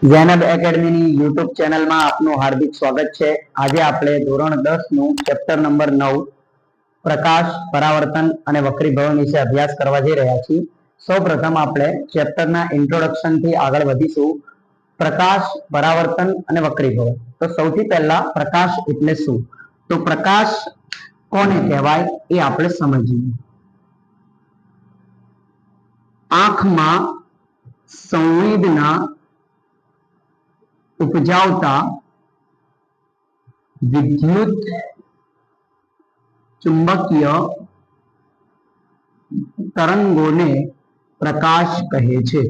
Zainab એકેડમીની YouTube ચેનલમાં આપનું હાર્દિક સ્વાગત છે। આજે આપણે ધોરણ 10 નું ચેપ્ટર નંબર 9 પ્રકાશ, પરાવર્તન અને વક્રીભવન વિશે અભ્યાસ કરવા જઈ રહ્યા છીએ। સૌપ્રથમ આપણે ચેપ્ટરના ઇન્ટ્રોડક્શન થી આગળ વધીશું। પ્રકાશ, પરાવર્તન અને વક્રીભવન। તો સૌથી પહેલા પ્રકાશ એટલે શું? તો પ્રકાશ કોને કહેવાય એ આપણે સમજીએ। આંખમાં સંવેદના ઉપજાવતા વિદ્યુત ચુંબકીય તરંગોને પ્રકાશ કહે છે।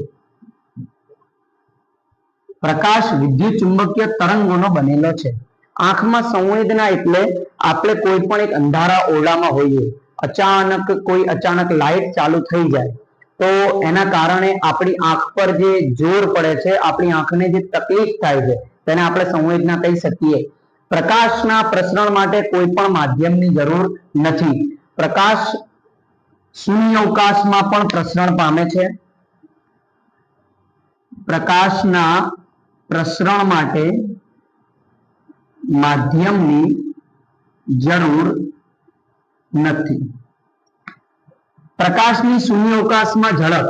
પ્રકાશ વિદ્યુત ચુંબકીય તરંગોનો બનેલો છે। આંખમાં સંવેદના એટલે આપણે કોઈ પણ એક અંધારા ઓરડામાં હોઈએ, અચાનક લાઈટ ચાલુ થઈ જાય તો એના કારણે આપણી આંખ પર જે જોર પડે છે, આપણી આંખને જે તકલીફ થાય છે તેને આપણે સંવેદના કહી શકીએ। પ્રકાશના પ્રસરણ માટે કોઈ પણ માધ્યમની જરૂર નથી। પ્રકાશ શૂન્યાવકાશમાં પણ પ્રસરણ પામે છે। પ્રકાશના પ્રસરણ માટે માધ્યમની જરૂર નથી। પ્રકાશની શૂન્યાવકાશમાં ઝડપ,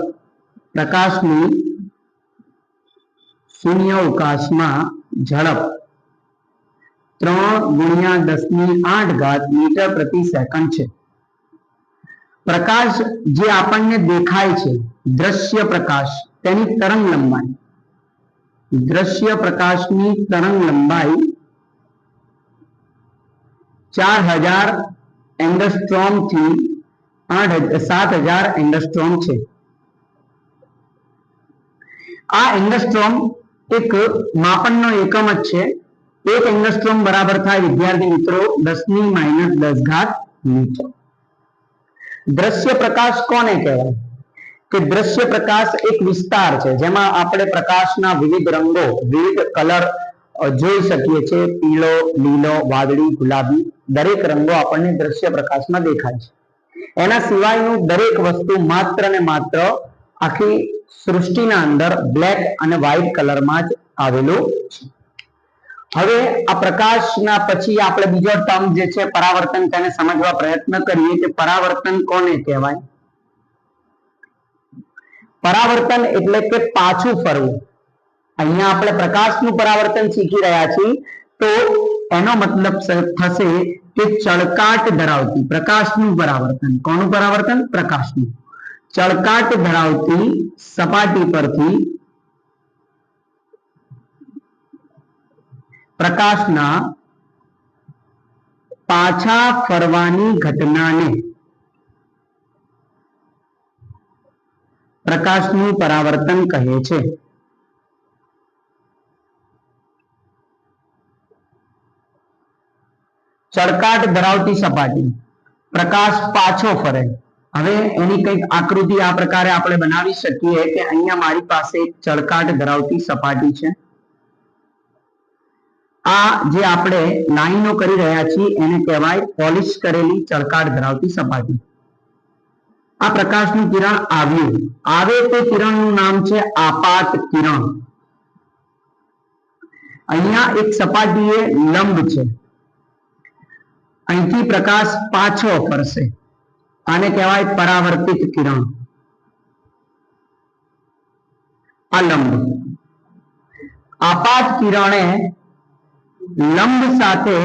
પ્રકાશની શૂન્યાવકાશમાં ઝડપ 3 × 10⁸ મીટર પ્રતિ સેકન્ડ છે। પ્રકાશ જે આપણને દેખાય છે, દ્રશ્ય પ્રકાશ, તેની તરંગ લંબાઈ, દ્રશ્ય પ્રકાશની તરંગ લંબાઈ 4000 એંગસ્ટ્રોમ થી 7000 એંગસ્ટ્રોમ છે। આ એંગસ્ટ્રોમ એક માપનનો એકમ જ છે। 1 એંગસ્ટ્રોમ બરાબર થાય વિદ્યાર્થી મિત્રો 10⁻10 મીટર। દ્રશ્ય પ્રકાશ કોને કહેવાય? કે દ્રશ્ય પ્રકાશ એક વિસ્તાર છે જેમાં આપણે પ્રકાશના વિવિધ રંગો, વિવિધ કલર જોઈ શકીએ છીએ। પીળો, લીલો, વાદળી, ગુલાબી દરેક રંગો આપણને દ્રશ્ય પ્રકાશમાં દેખાય છે। એના સિવાયનું દરેક વસ્તુ માત્ર ને માત્ર આખી સૃષ્ટિના અંદર બ્લેક અને વ્હાઇટ કલરમાં જ આવેલું છે। હવે આ પ્રકાશના પછી આપણે બીજો ટર્મ જે છે પરાવર્તન, તેને સમજવા પ્રયત્ન કરીએ કે પરાવર્તન કોને કહેવાય? પરાવર્તન એટલે કે પાછું ફરવું। અહીંયા આપણે પ્રકાશનું પરાવર્તન શીખી રહ્યા છીએ તો એનો મતલબ થશે કે ચળકાટ ધરાવતી, પ્રકાશનું પરાવર્તન। કોનું પરાવર્તન? પ્રકાશનું। ચળકાટ ધરાવતી સપાટી પરથી પ્રકાશના પાછા ફરવાની ઘટનાને પ્રકાશનું પરાવર્તન કહે છે। ચળકાટ ધરાવતી સપાટી, પ્રકાશ પાછો ફરે। હવે એની કંઈક આકૃતિ આ પ્રકારે આપણે બનાવી શકીએ કે અહીંયા મારી પાસે એક ચળકાટ ધરાવતી સપાટી છે। આ જે આપણે લાઈનો કરી રહ્યા છીએ એને કહેવાય પોલિશ કરેલી ચળકાટ ધરાવતી સપાટી। આ પ્રકાશનું કિરણ આવ્યું, આવે તે કિરણનું નામ છે આપાત કિરણ। અહીંયા એક સપાટીએ લંબ છે, અહીંથી પ્રકાશ પાછો ફરશે, આને કહેવાય પરાવર્તિત કિરણ। આ લંબ, આપાત કિરણે લંબ સાથે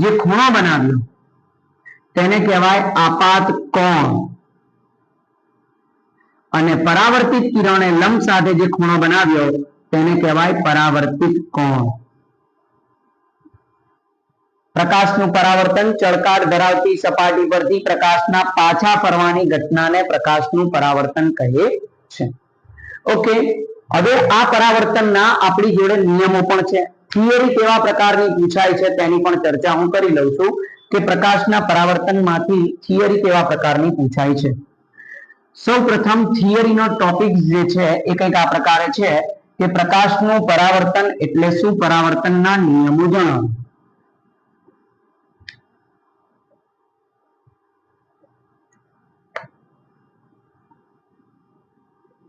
જે ખૂણો બનાવ્યો તેને કહેવાય આપાત કોણ, અને પરાવર્તિત કિરણે લંબ સાથે જે ખૂણો બનાવ્યો તેને કહેવાય પરાવર્તિત કોણ। પ્રકાશનું પરાવર્તન, ચળકાટ ધરાવતી સપાટી પરથી પ્રકાશના પાછા ફરવાની ઘટનાને પ્રકાશનું પરાવર્તન કહે છે। ઓકે, હવે આ પરાવર્તનના આપણી જોડે નિયમો પણ છે। થિયરી કેવા પ્રકારની પૂછાય છે તેની પણ ચર્ચા હું કરી લઉં છું કે પ્રકાશના પરાવર્તનમાંથી થિયરી કેવા પ્રકારની પૂછાય છે। સૌપ્રથમ થિયરીનો ટોપિક જે છે એ કંઈક આ પ્રકારે છે કે પ્રકાશનું પરાવર્તન એટલે શું, પરાવર્તનના નિયમો જણાવો।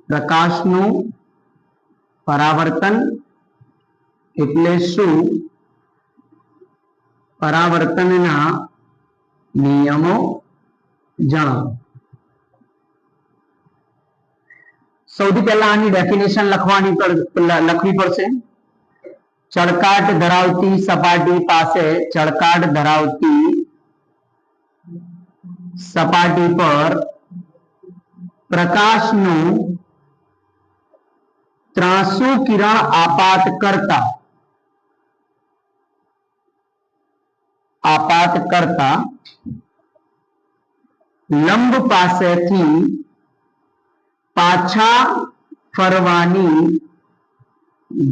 પ્રકાશનું પરાવર્તન એટલે શું? પરાવર્તનના નિયમો જણાવો. સૌથી પહેલા આની ડેફિનેશન લખવી પડશે. ચળકાટ ધરાવતી સપાટી પાસે ચળકાટ ધરાવતી સપાટી પર પ્રકાશનું ત્રાંસુ કિરણ આપાત કરતા લંબ પાસેથી પાછા ફરવાની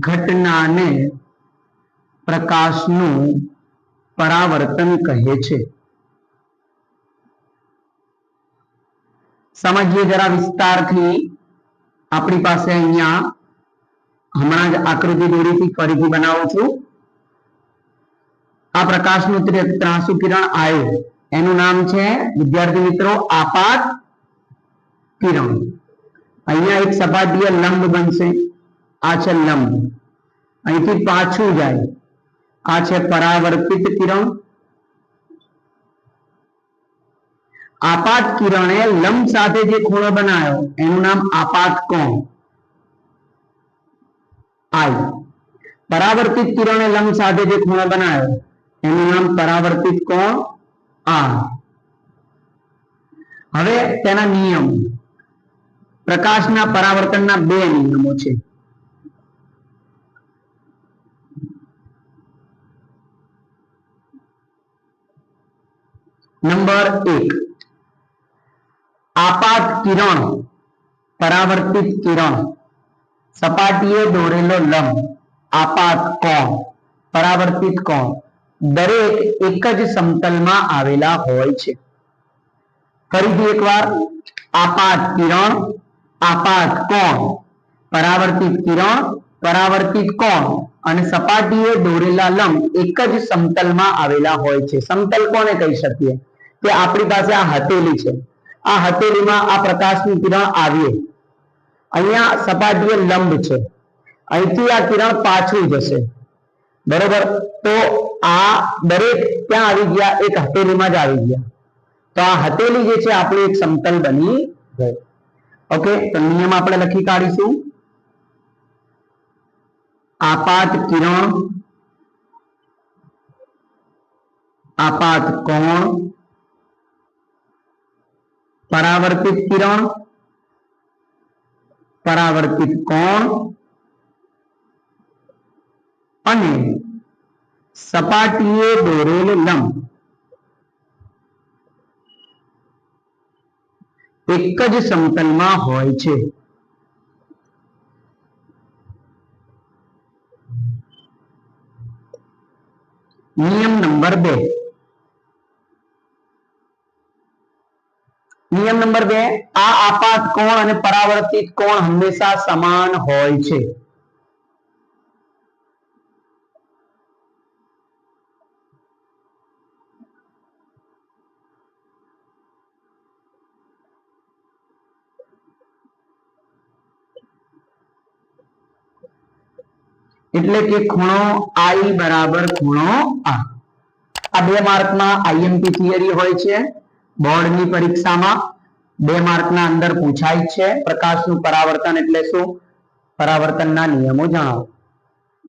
ઘટનાને પ્રકાશનું પરાવર્તન કહે છે. સમજીએ જરા વિસ્તારથી. આપણી પાસે અહીંયા હમણાં જ આકૃતિ દોરીથી ફરીથી બનાવું છું. આ પ્રકાશનું ત્રાંસુ કિરણ આવ્યું, એનું નામ છે વિદ્યાર્થી મિત્રો આપાત કિરણ. અહીંયા એક સપાટીય લંબ બનશે, આ છે લંબ. અહીંથી પાછું જાય, આ છે પરાવર્તિત કિરણ. આપાત કિરણે લંબ સાથે જે ખૂણો બનાવ્યો એનું નામ આપાત કોણ આઈ. પરાવર્તિત કિરણે લંબ સાથે જે ખૂણો બનાવ્યો એનું નામ પરાવર્તિત કોણ આર. હવે તેના નિયમો. પ્રકાશના પરાવર્તનના બે નિયમો છે. નંબર 1, આપાત કિરણ પરાવર્તિત કિરણ સપાટીએ દોરેલો લંબ આપાત કોણ પરાવર્તિત કોણ દરેક એક જ સમતલમાં આવેલા હોય છે. ફરીથી એકવાર, આપાત કિરણ આપાત કોણ પરાવર્તિત કિરણ પરાવર્તિત કોણ અને સપાટીએ દોરેલા લંબ એક જ સમતલમાં આવેલા હોય છે. સમતલ કોને કહી શકીએ? કે આપણી પાસે આ હથેલી છે, આ હથેલીમાં આ પ્રકાશનું કિરણ આવ્યું, અહીંયા સપાટીએ લંબ છે, અહીંથી આ કિરણ પાછું જશે, બરોબર? તો આ દરેક ક્યાં આવી ગયા? એક હથેલીમાં જ આવી ગયા. તો આ હથેલી જે છે આપણી એક સમતલ બની ગઈ. ઓકે, તો નિયમ આપણે લખી કાઢીશું. આપાત કિરણ આપાત કોણ પરાવર્તિત કિરણ પરાવર્તિત કોણ અને સપાટીએ દોરેલ લંબ એક જ સમતલમાં હોય છે. નિયમ નંબર 2. નિયમ નંબર 2, આ આપાત કોણ અને પરાવર્તિત કોણ હંમેશા સમાન હોય છે. એટલે કે ખૂણો I બરાબર ખૂણો R. આ 2 માર્કમાં આઈએમપી થિયરી હોય છે. બોર્ડની પરીક્ષામાં 2 માર્કના અંદર પૂછાય છે. પ્રકાશનું પરાવર્તન એટલે શું? પરાવર્તનના નિયમો જણાવો.